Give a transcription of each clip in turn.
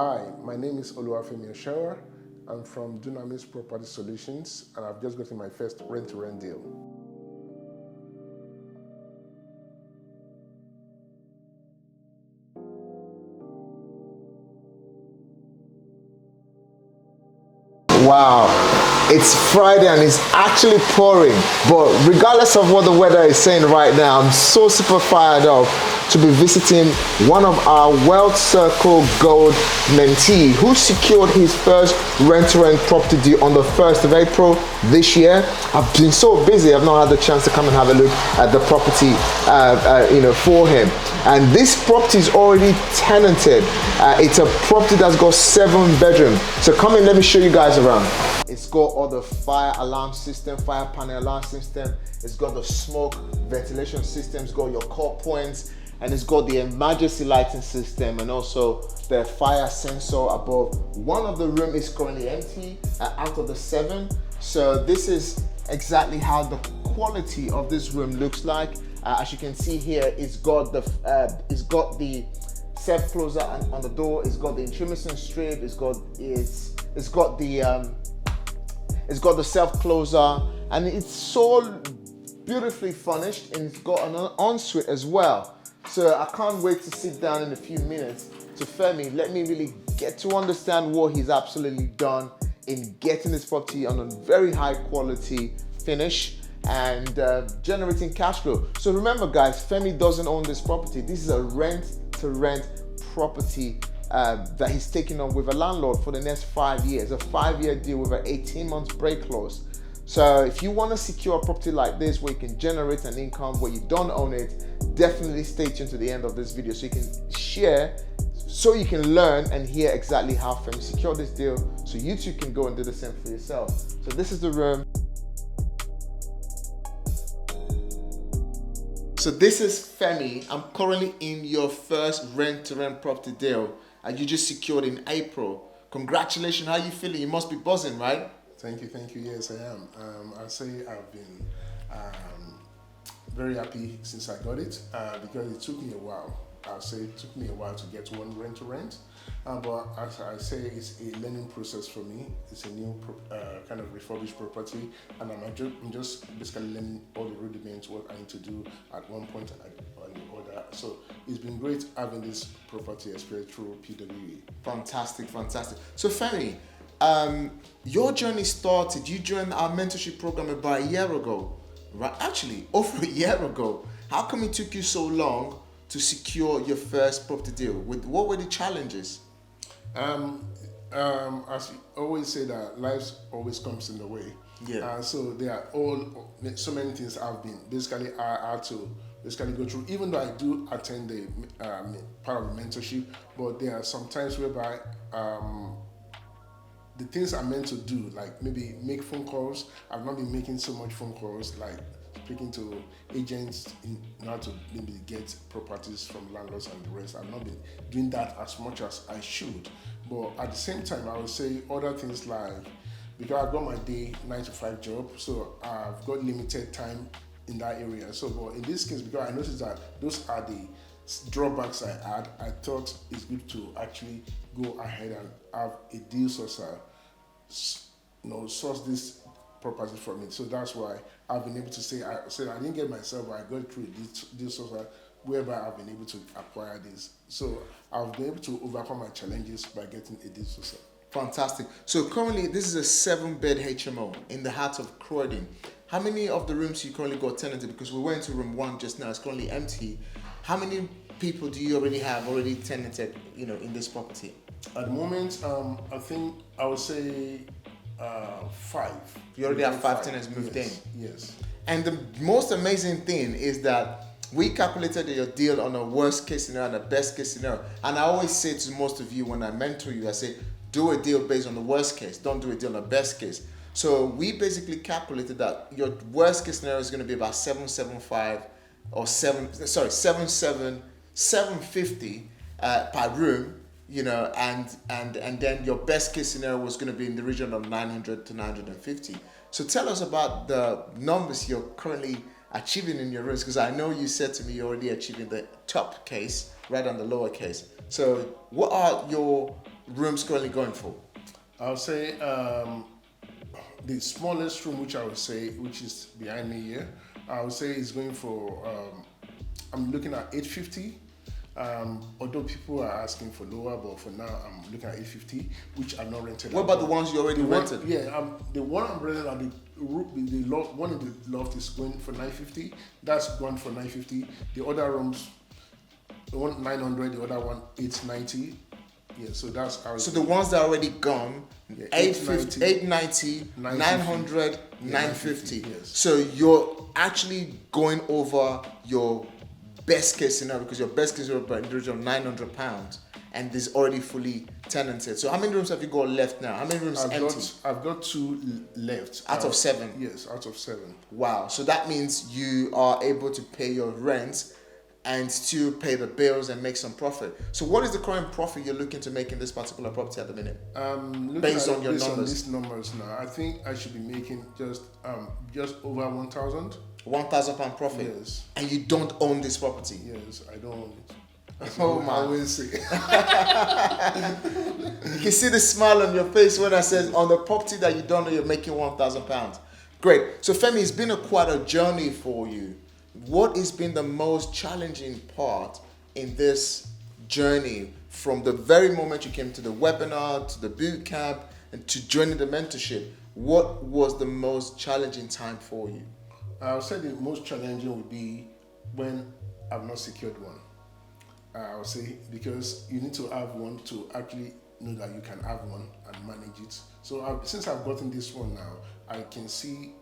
Hi, my name is Femi. I'm from Dunamis Property Solutions, and I've just gotten my first rent-to-rent deal. Wow, it's Friday and it's actually pouring, but regardless of what the weather is saying right now, I'm so super fired up to be visiting one of our Wealth Circle Gold mentee who secured his first rent-to-rent property deal on the 1st of April this year. I've been so busy, I've not had the chance to come and have a look at the property for him. And this property is already tenanted. It's a property that's got 7 bedrooms. So come in, let me show you guys around. It's got all the fire alarm system, fire panel alarm system. It's got the smoke ventilation system. It's got your call points, and it's got the emergency lighting system, and also the fire sensor above. One of the rooms is currently empty out of the 7. So this is exactly how the quality of this room looks like. As you can see here, it's got the self closer on the door. It's got the intromission strip. It's got the self closer, and it's so beautifully furnished, and it's got an ensuite as well. So I can't wait to sit down in a few minutes to Femi. Let me really get to understand what he's absolutely done in getting this property on a very high quality finish and generating cash flow. So remember guys, Femi doesn't own this property. This is a rent-to-rent property that he's taking on with a landlord for the next 5 years, a 5-year deal with an 18-month break clause. So if you want to secure a property like this where you can generate an income where you don't own it, definitely stay tuned to the end of this video so you can share, so you can learn and hear exactly how Femi secured this deal, so you too can go and do the same for yourself. So this is the room. So this is Femi. I'm currently in your first rent-to-rent property deal, and you just secured in April. Congratulations, how are you feeling? You must be buzzing, right? Thank you. Yes, I am. I'll say I've been very happy since I got it because it took me a while. I'll say it took me a while to get one rent-to-rent, but as I say, it's a learning process for me. It's a new kind of refurbished property, and I'm just basically learning all the rudiments, what I need to do at one point or the other. So it's been great having this property experience through PWE. Fantastic. So Femi, your journey started, you joined our mentorship program about a year ago, right? Actually, over a year ago. How come it took you so long to secure your first property deal? What were the challenges? As you always say, that life always comes in the way. Yeah. So there are so many things I've been I had to go through. Even though I do attend the part of the mentorship, but there are some times whereby the things I'm meant to do, like maybe make phone calls, I've not been making so much phone calls, like speaking to agents in order to maybe get properties from landlords and the rest. I've not been doing that as much as I should. But at the same time, I would say other things like, because I've got my day 9-to-5 job, so I've got limited time in that area. So, but in this case, because I noticed that those are the drawbacks I had, I thought it's good to actually go ahead and have a deal sourcer, source this property from it. So that's why I've been able to say I didn't get myself, but I got through this sourcer whereby I've been able to acquire this. So I've been able to overcome my challenges by getting a deal sourcer. Fantastic. So currently this is a 7-bed HMO in the heart of Croydon. How many of the rooms you currently got tenanted? Because we went to room 1 just now, it's currently empty. How many people do you already have tenanted, in this property? At the moment, I think I would say 5. You already have 5 tenants moved in? Yes. And the most amazing thing is that we calculated your deal on a worst case scenario and a best case scenario. And I always say to most of you when I mentor you, I say, do a deal based on the worst case, don't do a deal on the best case. So we basically calculated that your worst case scenario is going to be about 775 or 750 per room, and then your best case scenario was going to be in the region of 900 to 950. So tell us about the numbers you're currently achieving in your rooms, because I know you said to me you're already achieving the top case rather than the lower case. So what are your rooms currently going for? I'll say the smallest room, which I would say, which is behind me here, I would say is going for. I'm looking at 850. Although people are asking for lower, but for now I'm looking at 850, which are not rented. What about the ones you already rented? The one I'm renting at the loft, one in the loft is going for 950. That's gone for 950. The other rooms, the one 900, the other one 890. Yeah, so that's how. So the ones that are already gone, 850, 890, 900, 950. Yes. So you're actually going over your best case scenario, because your best case scenario by the region of £900 and is already fully tenanted. So how many rooms have you got left now? How many rooms empty? I've got 2 left. Out of 7? Yes, out of 7. Wow. So that means you are able to pay your rent and still pay the bills and make some profit. So what is the current profit you're looking to make in this particular property at the minute? Based on your numbers. On these numbers now, I think I should be making just over 1,000. £1,000 profit. Yes. And you don't own this property. Yes, I don't own it. Oh my! I always say. You can see the smile on your face when I said on the property that you don't know you're making £1,000. Great. So Femi, it's been quite a journey for you. What has been the most challenging part in this journey from the very moment you came to the webinar, to the boot camp, and to joining the mentorship? What was the most challenging time for you? I would say the most challenging would be when I've not secured one. I would say because you need to have one to actually know that you can have one and manage it. So since I've gotten this one now, I can see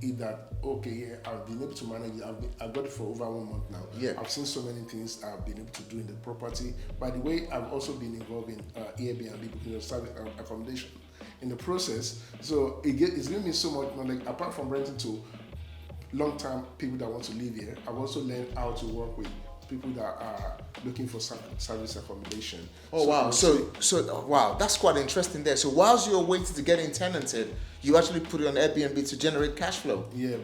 it that, okay, yeah, I've been able to manage it. I've got it for over 1 month now. Yeah. I've seen so many things I've been able to do in the property. By the way, I've also been involved in Airbnb booking of service accommodation in the process. So it's given me so much knowledge. Apart from renting to long-term people that want to live here, I've also learned how to work with people that are looking for service accommodation. Oh, wow. So wow, that's quite interesting there. So whilst you're waiting to get in tenanted, you actually put it on Airbnb to generate cash flow. Yeah,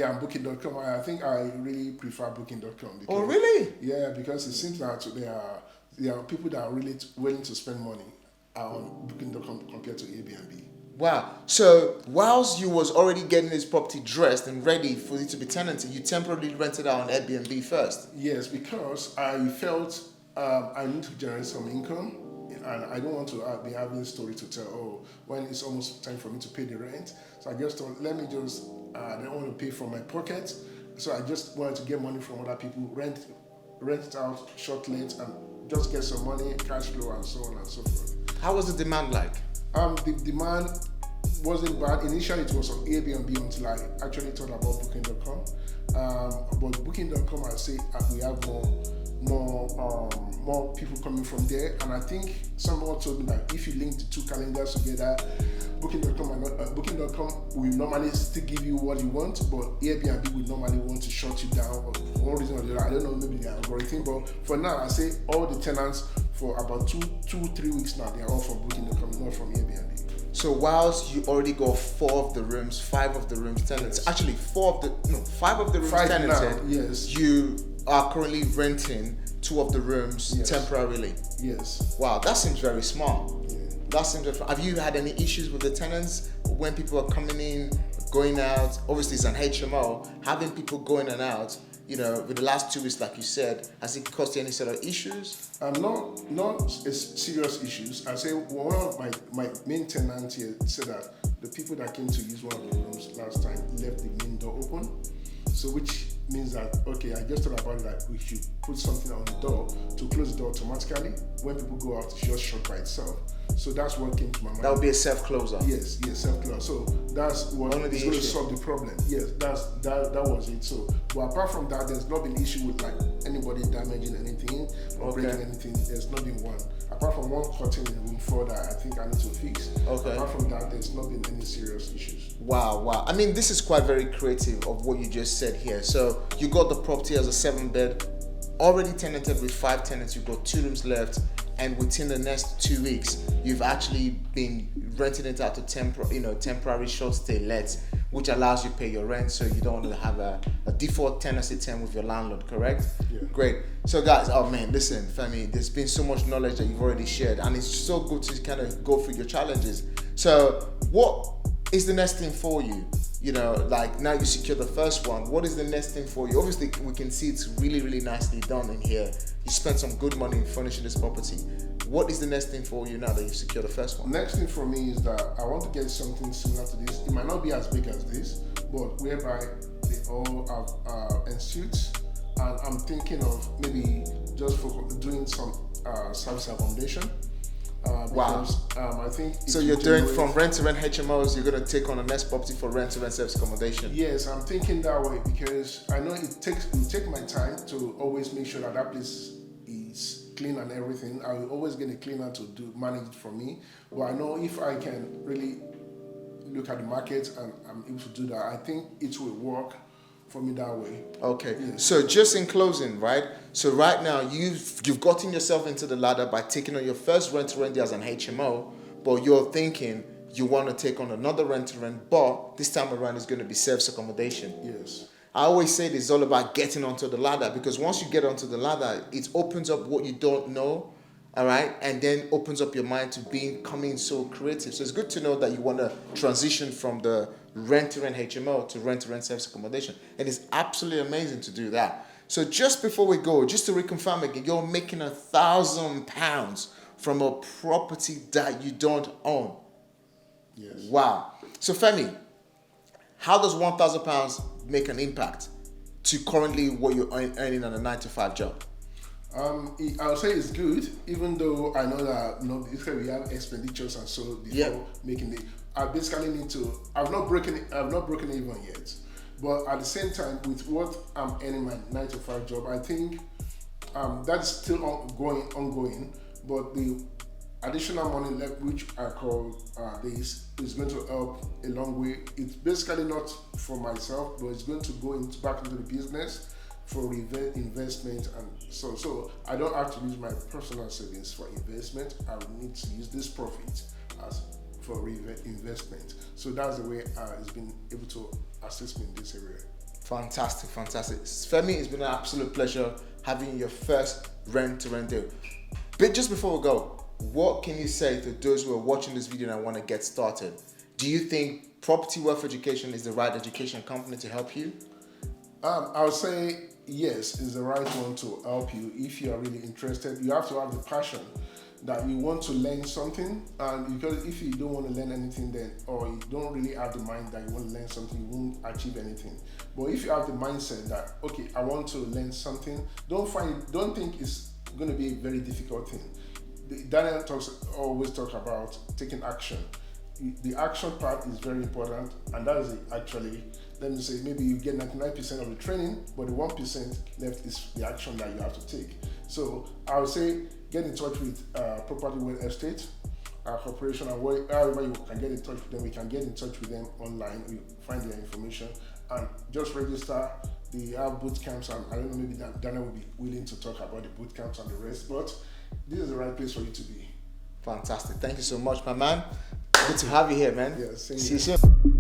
I'm Booking.com. I think I really prefer Booking.com. Because, oh, really? Yeah, because it seems that there are people that are really willing to spend money on Booking.com compared to Airbnb. Wow. So whilst you was already getting this property dressed and ready for it to be tenanted, you temporarily rented out on Airbnb first? Yes, because I felt I need to generate some income, and I don't want to be having a story to tell, when it's almost time for me to pay the rent. So I just thought, let me just, I don't want to pay from my pocket. So I just wanted to get money from other people, rent it out, short length, and just get some money, cash flow, and so on and so forth. How was the demand like? The demand wasn't bad. Initially, it was on Airbnb until I actually thought about Booking.com. But Booking.com, I say we have more people coming from there, and I think someone told me that if you link the 2 calendars together, Booking.com will normally still give you what you want, but Airbnb will normally want to shut you down for one reason or the other. I don't know, maybe the algorithm, but for now, I say all the tenants for about 2-3 weeks now, they are all from Booking.com, not from Airbnb. So whilst you already got 5 of the rooms tenanted, yes. Actually 5 of the rooms tenanted, now, yes. You are currently renting 2 of the rooms yes. temporarily. Yes. Wow, that seems very smart. Yeah. That seems very. Have you had any issues with the tenants when people are coming in, going out? Obviously, it's an HMO. Having people going and out, with the last 2 weeks, like you said, has it caused you any sort of issues? Not serious issues. I say one of my main tenants here said that the people that came to use one of the rooms last time left the main door open. So which means that, okay, I just thought about it, that we should put something on the door to close the door automatically. When people go out, it's just shut by itself. So that's what came to my mind. That would be a self-closer. Yes, self-closer. So that's what is going to solve the problem. Yes, that was it. So, but apart from that, there's not been issue with like anybody damaging anything or breaking anything. There's not been one. Apart from one curtain in room 4 that I think I need to fix. Okay. Apart from that, there's not been any serious issues. Wow. I mean, this is quite very creative of what you just said here. So you got the property as a 7-bed, already tenanted with 5 tenants. You've got 2 rooms left, and within the next 2 weeks, you've actually been renting it out to temporary short stay lets, which allows you to pay your rent, so you don't want to have a default tenancy term with your landlord, correct? Yes. Great. So guys, oh man, listen, Femi, there's been so much knowledge that you've already shared, and it's so good to kind of go through your challenges. So what is the next thing for you? You know, like now you secure the first one, what is the next thing for you? Obviously, we can see it's really, really nicely done in here. You spent some good money in furnishing this property. What is the next thing for you now that you've secured the first one? Next thing for me is that I want to get something similar to this. It might not be as big as this, but whereby they all have ensuite. And I'm thinking of maybe just for doing some service accommodation. Because I think so you're doing from rent to rent HMOs, you're going to take on the next property for rent to rent service accommodation. Yes, I'm thinking that way because I know it will take my time to always make sure that place is clean and everything. I will always get a cleaner to manage it for me. But I know if I can really look at the market and I'm able to do that, I think it will work for me that way. Okay. Yes. So just in closing, right? So right now you've gotten yourself into the ladder by taking on your first rent to rent as an HMO, but you're thinking you want to take on another rent to rent, but this time around it's going to be service accommodation. Yes. I always say this is all about getting onto the ladder, because once you get onto the ladder, it opens up what you don't know, all right, and then opens up your mind to becoming so creative. So it's good to know that you want to transition from the rent-to-rent HMO to rent-to-rent service accommodation, and it's absolutely amazing to do that. So just before we go, just to reconfirm again, you're making £1,000 from a property that you don't own. Yes. Wow. So Femi, how does £1,000 make an impact to currently what you're earning on a 9-to-5 job? I'll say it's good, even though I know that we have expenditures and so before making it. I basically need to. I've not broken even yet, but at the same time, with what I'm earning my 9-to-5 job, I think that's still ongoing. But the additional money left, which I call this, is going to help a long way. It's basically not for myself, but it's going to go back into the business for investment, and so I don't have to use my personal savings for investment. I will need to use this profit as for investment. So that's the way it's been able to assist me in this area. Fantastic. Femi, it's been an absolute pleasure having your first rent-to-rent deal. But just before we go, what can you say to those who are watching this video and want to get started? Do you think Property Wealth Education is the right education company to help you? I would say yes, it's the right one to help you if you are really interested. You have to have the passion that you want to learn something, and because if you don't want to learn anything, then or you don't really have the mind that you want to learn something, you won't achieve anything. But if you have the mindset that okay, I want to learn something, don't think it's going to be a very difficult thing. Daniel always talk about taking action. The action part is very important, and that is actually, let me say, maybe you get 99% of the training, but the 1% left is the action that you have to take. So I would say get in touch with Property Wealth Estate, our corporation, and however you can get in touch with them, we can get in touch with them online. We find their information and just register. They have boot camps, and I don't know, maybe Daniel will be willing to talk about the boot camps and the rest, but this is the right place for you to be. Fantastic. Thank you so much, my man. Good to have you here, man. Yeah, see you soon.